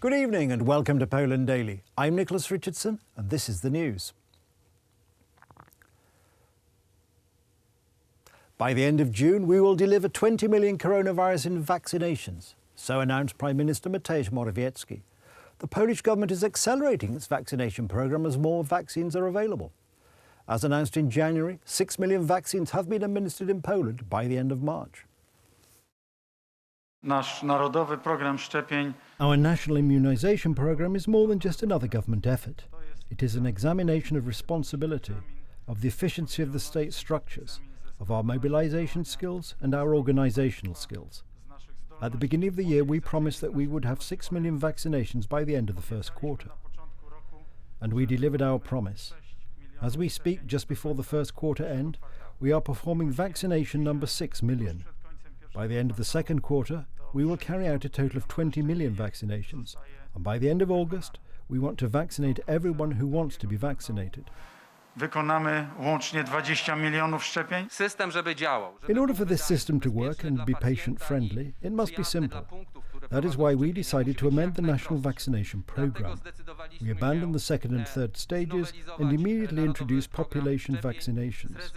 Good evening and welcome to Poland Daily. I'm Nicholas Richardson and this is the news. By the end of June, we will deliver 20 million coronavirus vaccinations, so announced Prime Minister Mateusz Morawiecki. The Polish government is accelerating its vaccination programme as more vaccines are available. As announced in January, 6 million vaccines have been administered in Poland by the end of March. Our national immunisation programme is more than just another government effort. It is an examination of responsibility, of the efficiency of the state structures, of our mobilisation skills and our organisational skills. At the beginning of the year, we promised that we would have 6 million vaccinations by the end of the first quarter. And we delivered our promise. As we speak, just before the first quarter end, we are performing vaccination number 6 million. By the end of the second quarter, we will carry out a total of 20 million vaccinations, and by the end of August, we want to vaccinate everyone who wants to be vaccinated. Wykonamy łącznie 20 milionów szczepień. In order for this system to work and be patient-friendly, it must be simple. That is why we decided to amend the national vaccination programme. We abandoned the second and third stages and immediately introduced population vaccinations.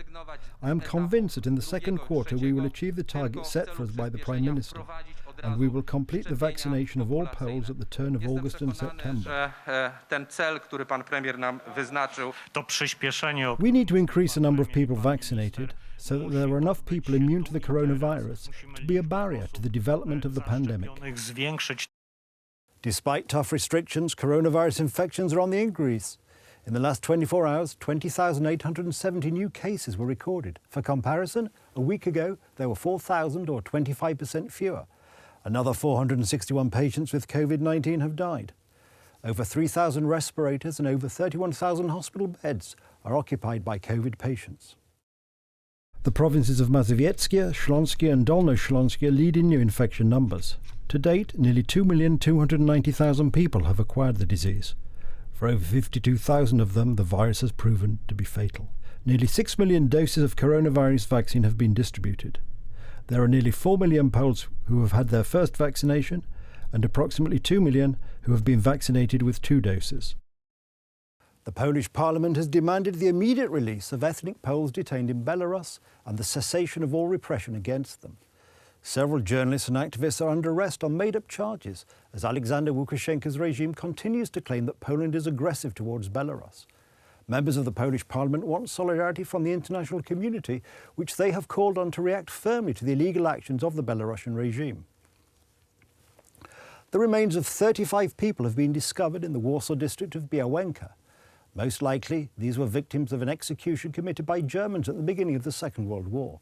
I am convinced that in the second quarter we will achieve the target set for us by the Prime Minister, and we will complete the vaccination of all Poles at the turn of August and September. We need to increase the number of people vaccinated so that there are enough people immune to the coronavirus to be a barrier to the development of the pandemic. Despite tough restrictions, coronavirus infections are on the increase. In the last 24 hours, 20,870 new cases were recorded. For comparison, a week ago, there were 4,000 or 25% fewer. Another 461 patients with COVID-19 have died. Over 3,000 respirators and over 31,000 hospital beds are occupied by COVID patients. The provinces of Mazowieckie, Śląskie and Dolnośląskie lead in new infection numbers. To date, nearly 2,290,000 people have acquired the disease. For over 52,000 of them, the virus has proven to be fatal. Nearly 6 million doses of coronavirus vaccine have been distributed. There are nearly 4 million Poles who have had their first vaccination and approximately 2 million who have been vaccinated with 2 doses. The Polish Parliament has demanded the immediate release of ethnic Poles detained in Belarus and the cessation of all repression against them. Several journalists and activists are under arrest on made-up charges as Alexander Łukashenko's regime continues to claim that Poland is aggressive towards Belarus. Members of the Polish Parliament want solidarity from the international community, which they have called on to react firmly to the illegal actions of the Belarusian regime. The remains of 35 people have been discovered in the Warsaw district of Białęka. Most likely, these were victims of an execution committed by Germans at the beginning of the Second World War.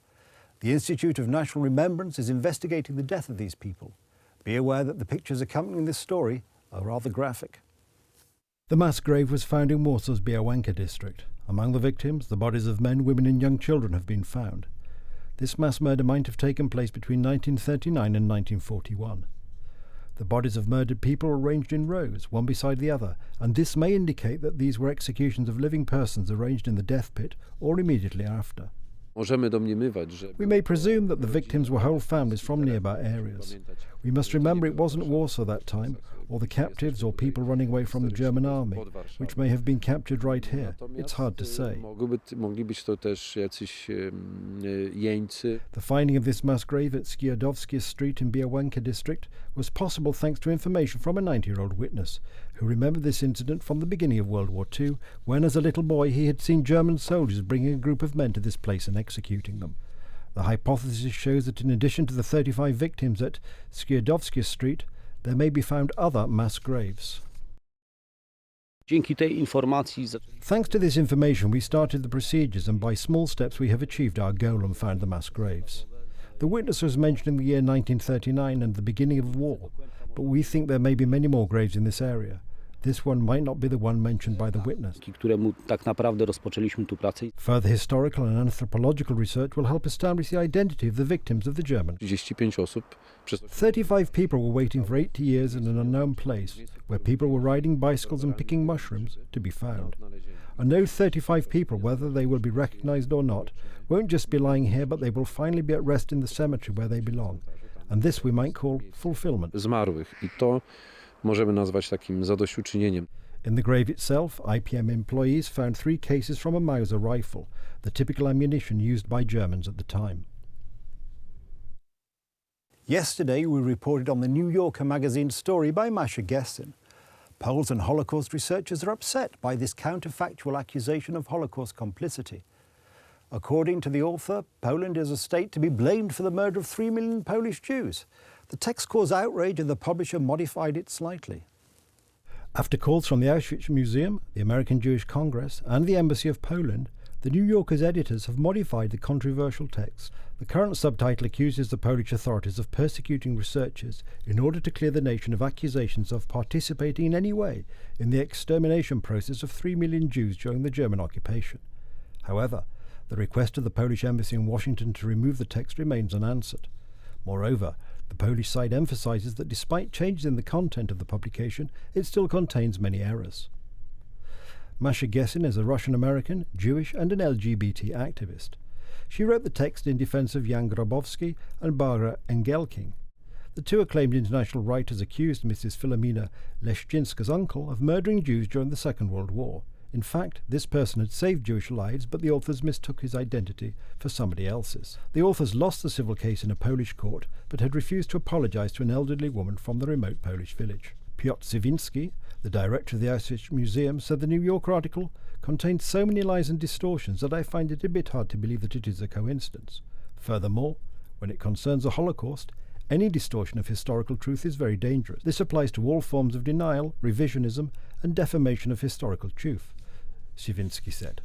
The Institute of National Remembrance is investigating the death of these people. Be aware that the pictures accompanying this story are rather graphic. The mass grave was found in Warsaw's Białęka district. Among the victims, the bodies of men, women and young children have been found. This mass murder might have taken place between 1939 and 1941. The bodies of murdered people are arranged in rows, one beside the other, and this may indicate that these were executions of living persons arranged in the death pit or immediately after. We may presume that the victims were whole families from nearby areas. We must remember it wasn't Warsaw that time, or the captives or people running away from the German army, which may have been captured right here. It's hard to say. The finding of this mass grave at Skiodowskie Street in Białęka district was possible thanks to information from a 90-year-old witness who remembered this incident from the beginning of World War II, when as a little boy he had seen German soldiers bringing a group of men to this place and executing them. The hypothesis shows that in addition to the 35 victims at Skiodowskie Street, there may be found other mass graves. Thanks to this information, we started the procedures, and by small steps we have achieved our goal and found the mass graves. The witness was mentioned in the year 1939 and the beginning of war, but we think there may be many more graves in this area. This one might not be the one mentioned by the witness. Further historical and anthropological research will help establish the identity of the victims of the German. 35 people were waiting for 80 years in an unknown place, where people were riding bicycles and picking mushrooms, to be found. And those 35 people, whether they will be recognized or not, won't just be lying here, but they will finally be at rest in the cemetery where they belong. And this we might call fulfillment. możemy nazwać takim zadośćuczynieniem. In the grave itself, IPM employees found 3 cases from a Mauser rifle, the typical ammunition used by Germans at the time. Yesterday we reported on the New Yorker magazine story by Masha Gessen. Poles and Holocaust researchers are upset by this counterfactual accusation of Holocaust complicity. According to the author, Poland is a state to be blamed for the murder of 3 million Polish Jews. The text caused outrage and the publisher modified it slightly. After calls from the Auschwitz Museum, the American Jewish Congress and the Embassy of Poland, the New Yorker's editors have modified the controversial text. The current subtitle accuses the Polish authorities of persecuting researchers in order to clear the nation of accusations of participating in any way in the extermination process of 3 million Jews during the German occupation. However, the request of the Polish embassy in Washington to remove the text remains unanswered. Moreover, the Polish side emphasises that despite changes in the content of the publication, it still contains many errors. Masha Gessen is a Russian-American, Jewish and an LGBT activist. She wrote the text in defence of Jan Grabowski and Barbara Engelking. The 2 acclaimed international writers accused Mrs Filomena Leszczyńska's uncle of murdering Jews during the Second World War. In fact, this person had saved Jewish lives, but the authors mistook his identity for somebody else's. The authors lost the civil case in a Polish court, but had refused to apologise to an elderly woman from the remote Polish village. Piotr Siwiński, the director of the Auschwitz Museum, said the New Yorker article contained so many lies and distortions that I find it a bit hard to believe that it is a coincidence. Furthermore, when it concerns the Holocaust, any distortion of historical truth is very dangerous. This applies to all forms of denial, revisionism, and defamation of historical truth, Siwiński said.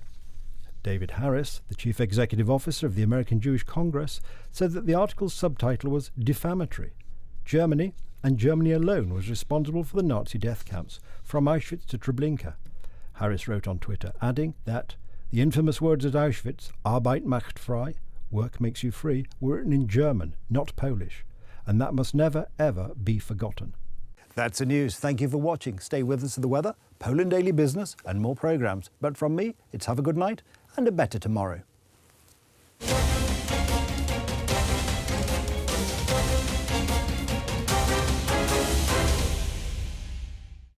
David Harris, the chief executive officer of the American Jewish Congress, said that the article's subtitle was defamatory. Germany, and Germany alone, was responsible for the Nazi death camps, from Auschwitz to Treblinka. Harris wrote on Twitter, adding that the infamous words at Auschwitz, Arbeit macht frei, work makes you free, were written in German, not Polish, and that must never, ever be forgotten. That's the news. Thank you for watching. Stay with us for the weather, Poland Daily Business, and more programmes. But from me, it's have a good night and a better tomorrow.